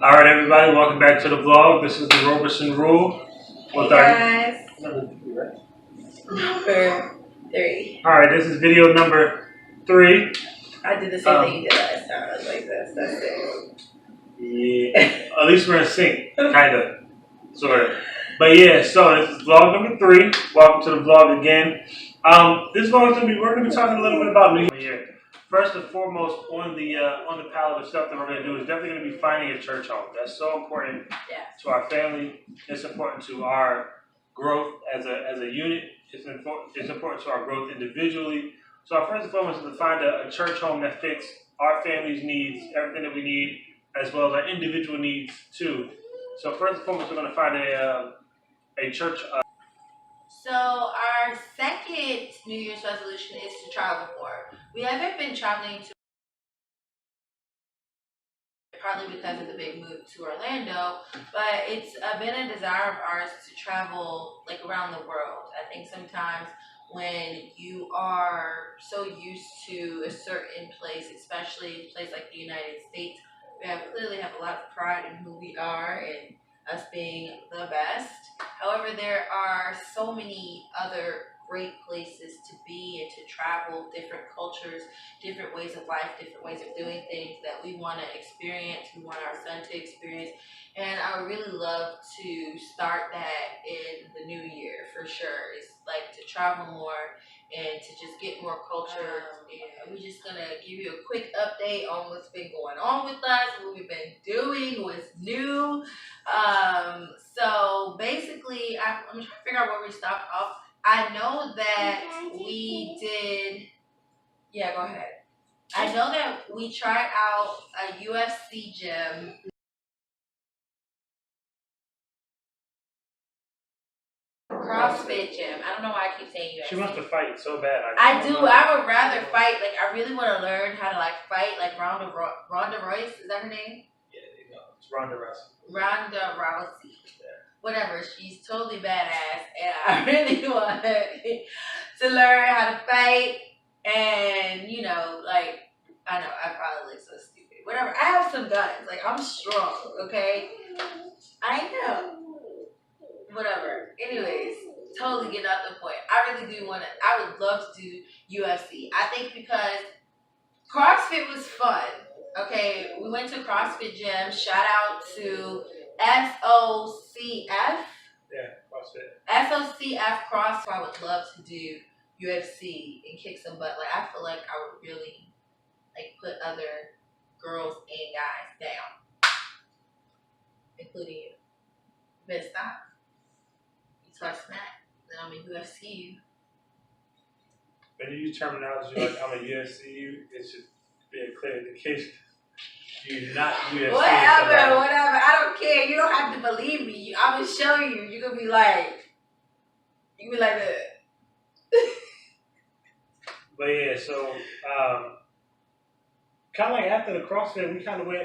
Alright everybody, welcome back to the vlog. This is the Roberson rule. Hey guys. Number 3, right? Number 3. Alright, this is video number 3. I did the same thing you did last time. I was like, that's it. Yeah. At least we're in sync. Kinda. Sort of. But yeah, so this is vlog number 3. Welcome to the vlog again. This vlog is we're gonna be talking a little bit about New Year. First and foremost, on the palette of stuff that we're going to do is definitely going to be finding a church home. That's so important to our family. It's important to our growth as a unit. It's important to our growth individually. So our first and foremost is to find a church home that fits our family's needs, everything that we need, as well as our individual needs too. So first and foremost, we're going to find a church. So our second New Year's resolution is to travel more. We haven't been traveling to, partly because of the big move to Orlando, but it's been a desire of ours to travel like around the world. I think sometimes when you are so used to a certain place, especially a place like the United States, we clearly have a lot of pride in who we are and us being the best. However, there are so many other great places to be and to travel, different cultures, different ways of life, different ways of doing things that we want to experience, we want our son to experience. And I would really love to start that in the new year for sure. It's like to travel more and to just get more culture. And we're just going to give you a quick update on what's been going on with us, what we've been doing, what's new. So basically, I'm trying to figure out where we stopped off. I know that we did. Yeah, go ahead. I know that we tried out a UFC gym. CrossFit gym. I don't know why I keep saying UFC. She wants to fight so bad. I do. I would rather fight. Like, I really want to learn how to like fight. Like Ronda Royce. Is that her name? Yeah, it's Ronda Rousey. Ronda Rousey. Whatever, she's totally badass, and I really want to learn how to fight. And like, I know I probably look so stupid. Whatever, I have some guns. Like, I'm strong. Okay, I know. Whatever. Anyways, totally get out the point. I really do want to. I would love to do UFC. I think because CrossFit was fun. Okay, we went to CrossFit gym. Shout out to SOCF. Yeah, CrossFit. SOCF CrossFit. I would love to do UFC and kick some butt. Like, I feel like I would really like put other girls and guys down, including you. But stop. You touch that, then I'm a UFC. When you use terminology like I'm a UFC, it should be a clear indication. You're not UFC. Whatever. I don't care. You don't have to believe me. I'm gonna show you. You're gonna be like, that. But yeah, so kind of like after the CrossFit, we kind of went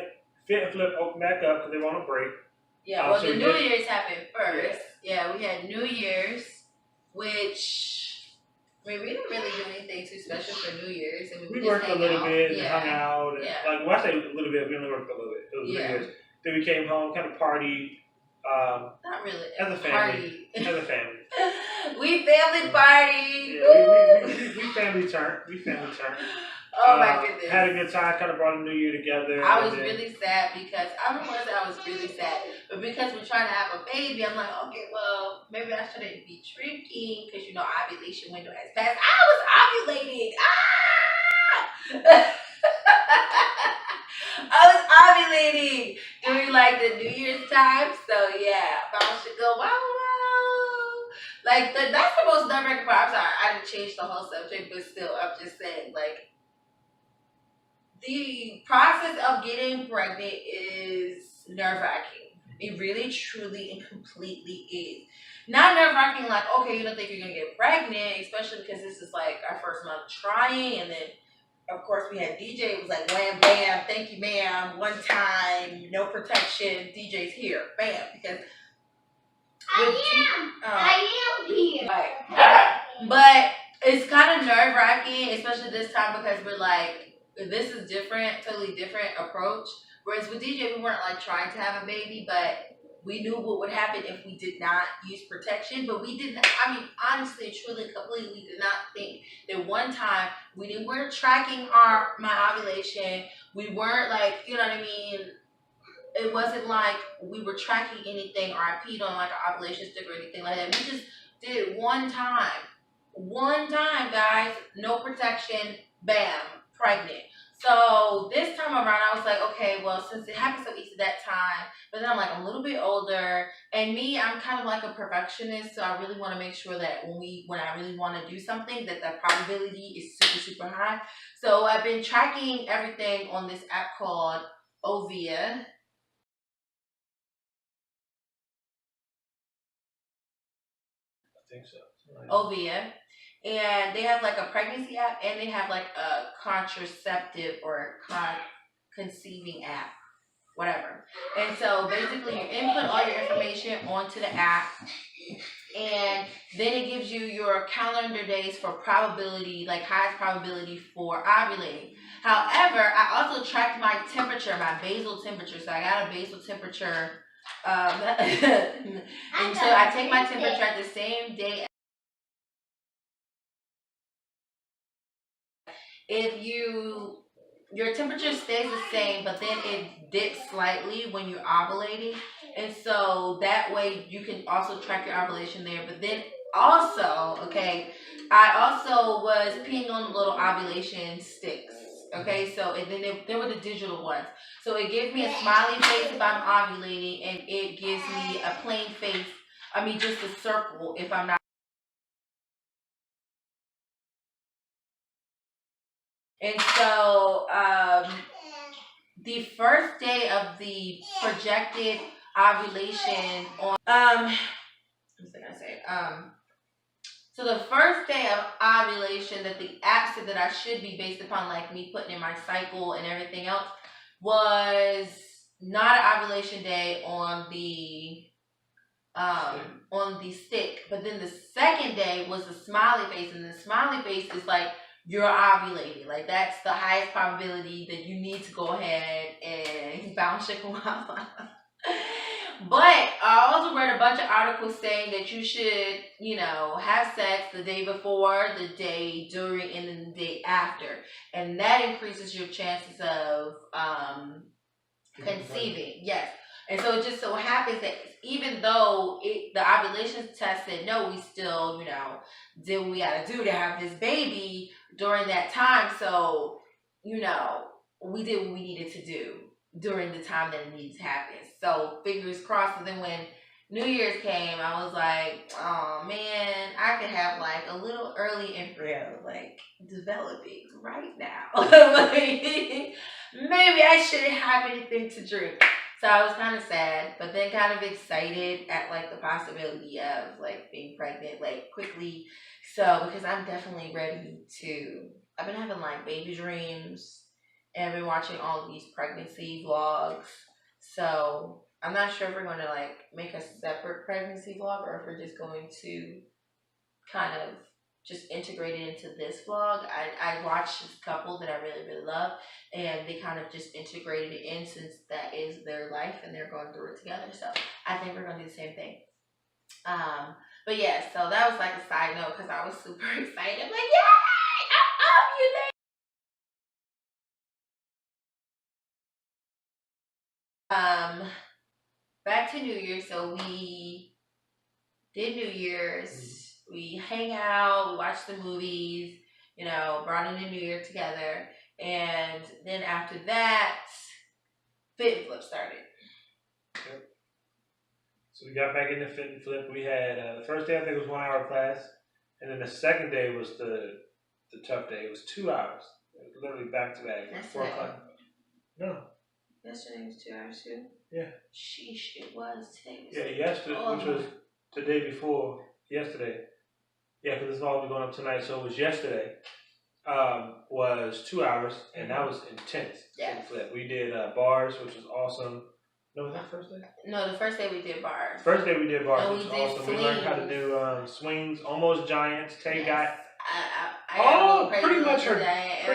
fit and flip, open back up because they want a break. Yeah, well, so the New Year's happened first. Yeah, we had New Year's, which we didn't really do anything too special for New Year's. I mean, we worked a little bit and hung out. And, like, when I say a little bit, we only worked a little bit. It was New Year's. Then we came home, kind of partied. Not really. As a family. As a family. We family party. Yeah, we family turned. Oh my goodness. Had a good time, kind of brought a new year together. I was really sad because I don't want to say I was really sad, but because we're trying to have a baby, I'm like, okay, well, maybe I shouldn't be drinking because ovulation window has passed. I was ovulating. I was ovulating during like the New Year's time, so yeah, I should go wow. Like that's the most nerve-wracking part. I'm sorry, I didn't change the whole subject, but still, I'm just saying, like, the process of getting pregnant is nerve-wracking. It really, truly, and completely is. Not nerve-wracking like, okay, you don't think you're going to get pregnant, especially because this is like our first month trying. And then, of course, we had DJ. It was like, wham, bam, thank you, ma'am. One time, no protection. DJ's here. Bam. Because I am here. Right. But it's kind of nerve-wracking, especially this time because we're like, this is different, totally different approach. Whereas with DJ, we weren't like trying to have a baby, but we knew what would happen if we did not use protection. But we didn't, I mean, honestly, truly, completely did not think that one time we weren't tracking my ovulation. We weren't like, you know what I mean? It wasn't like we were tracking anything or I peed on like an ovulation stick or anything like that. We just did it one time. One time, guys. No protection. Bam. Pregnant. So this time around, I was like, okay, well, since it happened so easy that time, but then I'm like a little bit older, and me, I'm kind of like a perfectionist, so I really want to make sure that when I really want to do something, that the probability is super, super high. So I've been tracking everything on this app called Ovia. I think so. Ovia. And they have like a pregnancy app and they have like a contraceptive or conceiving app, whatever. And so basically you input all your information onto the app and then it gives you your calendar days for probability, like highest probability for ovulating. However, I also tracked my temperature, my basal temperature. So I got a basal temperature. And so I take my temperature at the same day. If your temperature stays the same, but then it dips slightly when you're ovulating, and so that way you can also track your ovulation there. But then also, okay, I also was peeing on little ovulation sticks. Okay, so and then there were the digital ones. So it gives me a smiley face if I'm ovulating, and it gives me a plain face. I mean, just a circle if I'm not. And so the first day of the projected ovulation on what's I gonna say? So the first day of ovulation that the app said that I should be based upon like me putting in my cycle and everything else was not an ovulation day on the stick. But then the second day was the smiley face, and the smiley face is like you're ovulating. Like that's the highest probability that you need to go ahead and bounce chicken wild. But I also read a bunch of articles saying that you should, have sex the day before, the day during, and then the day after. And that increases your chances of conceiving. Yes. And so it just so happens that even though the ovulation test said no, we still, did what we gotta do to have this baby during that time. So, we did what we needed to do during the time that it needed to happen. So fingers crossed. And then when New Year's came, I was like, oh man, I could have like a little early embryo, like developing right now. Like, maybe I shouldn't have anything to drink. So I was kind of sad, but then kind of excited at like the possibility of like being pregnant like quickly. So because I'm definitely ready to, I've been having like baby dreams and I've been watching all of these pregnancy vlogs. So I'm not sure if we're going to like make a separate pregnancy vlog or if we're just going to kind of just integrate it into this vlog. I watched this couple that I really, really love, and they kind of just integrated it in since that is their life and they're going through it together. So I think we're going to do the same thing. But yeah, so that was like a side note because I was super excited. I'm like, yay! I love you, back to New Year's. So we did New Year's. We hang out, we watch the movies, brought in the New Year together. And then after that, Fit and Flip started. Yep. So we got back in the Fit and Flip. We had the first day, I think it was 1 hour class. And then the second day was the tough day. It was 2 hours. It was literally back to back. That's 4 o'clock. No. Yesterday was 2 hours too? Yeah. Sheesh, it was. Today was yesterday, which was the day before yesterday. Yeah, because it's all going up tonight. So it was yesterday. Was 2 hours, and that was intense. Yeah. Flip. We did bars, which was awesome. No, was that first day? No, the first day we did bars. First day we did bars, and which was awesome. Swings. We learned how to do swings, almost giants. Tay got I pretty much her giant.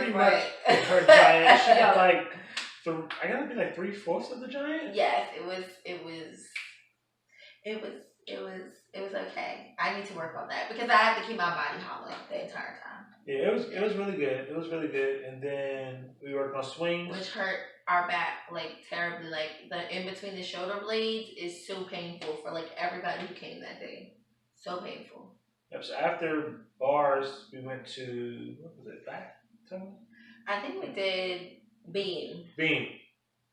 She got like I gotta be like 3/4 of the giant. Yes, it was okay. I need to work on that because I have to keep my body hollow the entire time. Yeah, it was really good. It was really good. And then we worked on swings, which hurt our back like terribly. Like the in between the shoulder blades is so painful for like everybody who came that day. So painful. Yep. So after bars, we went to what was it? Back? I think we did beam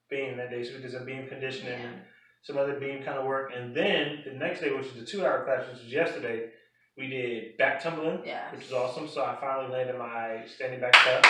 that day. So we did some beam conditioning, and some other beam kind of work, and then the next day, which was the 2-hour class, which was yesterday, we did back tumbling, which was awesome. So I finally landed my standing back step.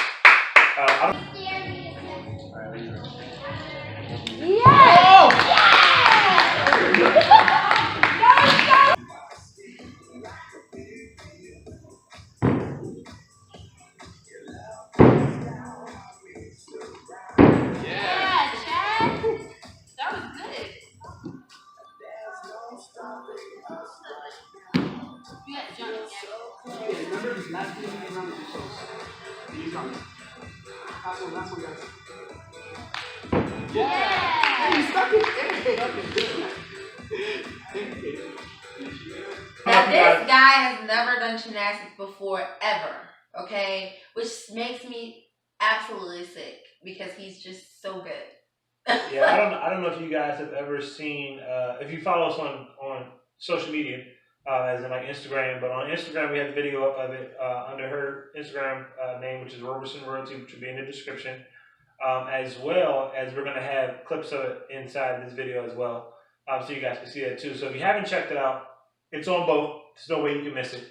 Now this guy has never done gymnastics before ever, okay? Which makes me absolutely sick because he's just so good. Yeah, I don't know if you guys have ever seen if you follow us on social media, as in like Instagram, but on Instagram we have a video up of it under her Instagram name, which is Roberson Royalty, which will be in the description. As well as we're gonna have clips of it inside this video as well, so you guys can see that too. So if you haven't checked it out, it's on both. There's no way you can miss it.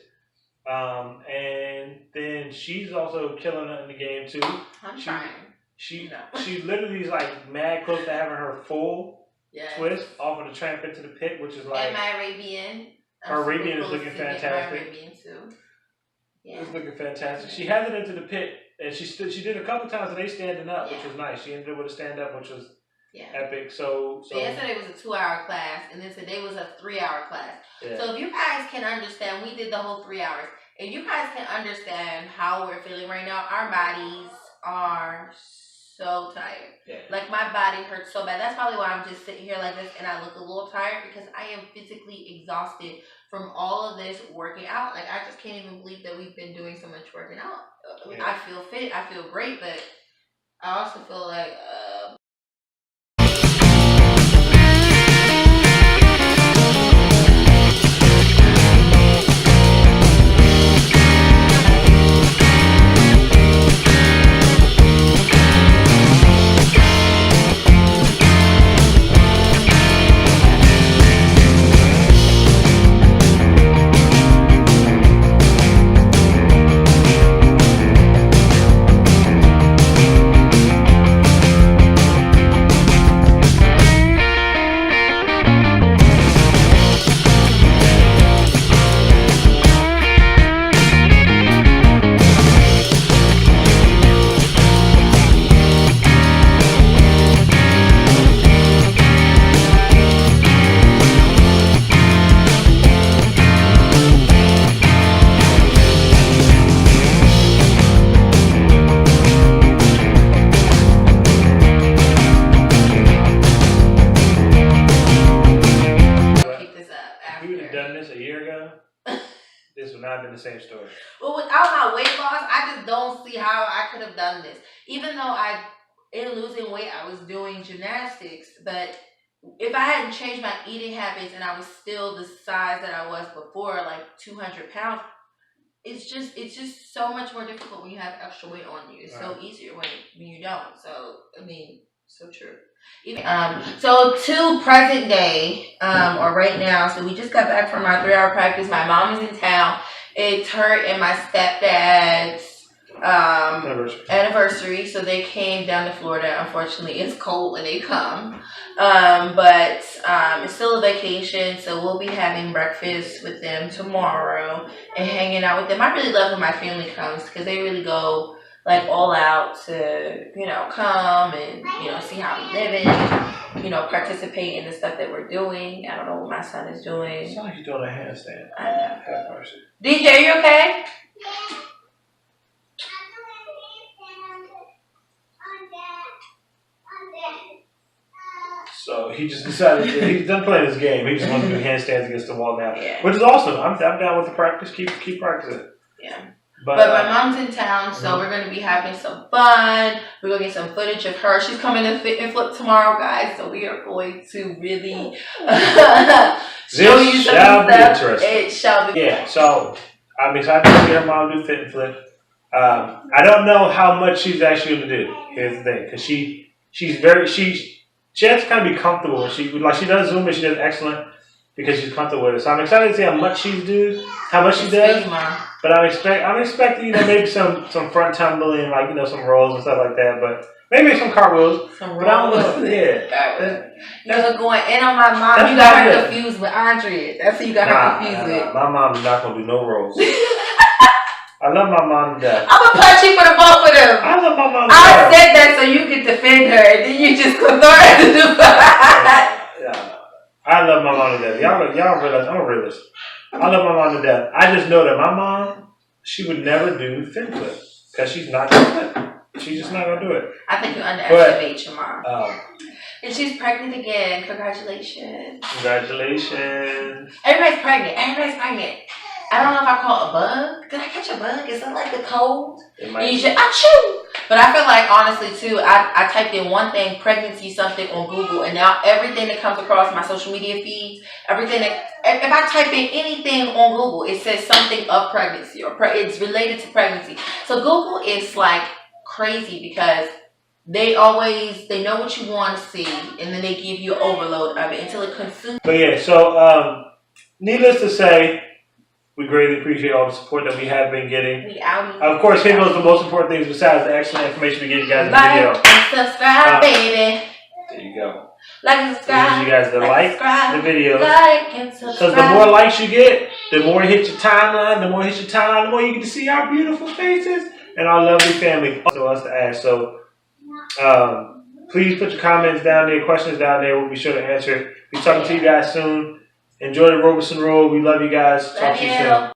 And then she's also killing it in the game too. I'm trying. She literally is like mad close to having her full twist off of the tramp into the pit, which is like. And my Arabian. Her Arabian is looking fantastic. Arabian too. Yeah. It's looking fantastic. She has it into the pit, and she did a couple times today standing up, which was nice. She ended up with a stand up, which was epic. So yesterday was a 2-hour class, and then today was a 3-hour class. Yeah. So if you guys can understand, we did the whole 3 hours. If you guys can understand how we're feeling right now, our bodies are so tired. Yeah. Like my body hurts so bad. That's probably why I'm just sitting here like this and I look a little tired because I am physically exhausted from all of this working out. Like I just can't even believe that we've been doing so much working out. I mean, I feel fit, I feel great, but I also feel like the same story. Well, without my weight loss, I just don't see how I could have done this. Even though in losing weight, I was doing gymnastics, but if I hadn't changed my eating habits and I was still the size that I was before, like 200 pounds, it's just so much more difficult when you have extra weight on you. It's so easier when you don't. So, I mean, so true. Even, so to present day, or right now, so we just got back from our 3-hour practice. My mom is in town. It's her and my stepdad's anniversary, so they came down to Florida. Unfortunately, it's cold when they come, but it's still a vacation, so we'll be having breakfast with them tomorrow and hanging out with them. I really love when my family comes because they really go like all out to, you know, come and, you know, see how we live in, you know, participate in the stuff that we're doing. I don't know what my son is doing. It's like you're doing a handstand. I know. DJ, you okay? So he just decided he's done playing his game. He just wants to do handstands against the wall now, Yeah. which is awesome. I'm down with the practice. Keep practicing. Yeah. But my mom's in town, so we're gonna be having some fun. We're gonna get some footage of her. She's coming to Fit and Flip tomorrow, guys. So we are going to really show you some stuff. It shall be. Yeah. So I'm excited to see her mom do Fit and Flip. I don't know how much she's actually gonna do. Here's the thing, because she has to kind of be comfortable. She does Zoom and she does excellent because she's comfortable with it. So I'm excited to see how much she does. But I'm expecting maybe some front tumbling, like some rolls and stuff like that. But maybe some cartwheels. Some rolls. Yeah. You're going in on my mom. You got her confused with Andrea. That's who you got her confused with. My mom's not gonna do no rolls. I love my mom to death. I'm gonna punch you for the both of them. I love my mom to death. I said that so you could defend her, and then you just throw her to the Yeah. I love my mom to death. Y'all realize I'm a realist. I love my mom to death. I just know that my mom, she would never do Fit Flip because she's not gonna flip. She's just not gonna do it. I think you underestimate your mom. And she's pregnant again. Congratulations. Congratulations. Everybody's pregnant. I don't know if I caught a bug. Did I catch a bug? Is that like the cold? You should achoo. But I feel like honestly too, I typed in one thing, pregnancy something on Google, and now everything that comes across my social media feeds, everything that if I type in anything on Google, it says something of pregnancy or it's related to pregnancy. So Google is like crazy because they know what you want to see, and then they give you an overload of it until it consumes. But yeah, so needless to say, we greatly appreciate all the support that we have been getting. Of course, here goes the most important things besides the excellent information we give you guys in the video. Like and subscribe, baby. There you go. Like and subscribe. We need you guys to like the videos. Like and subscribe. Because the more likes you get, the more it hits your timeline. The more it hits your timeline, the more you get to see our beautiful faces and our lovely family. Also, us to ask. So, please put your comments down there, questions down there. We'll be sure to answer. We'll be talking to you guys soon. Enjoy the Roberson Road. We love you guys. Talk to you soon.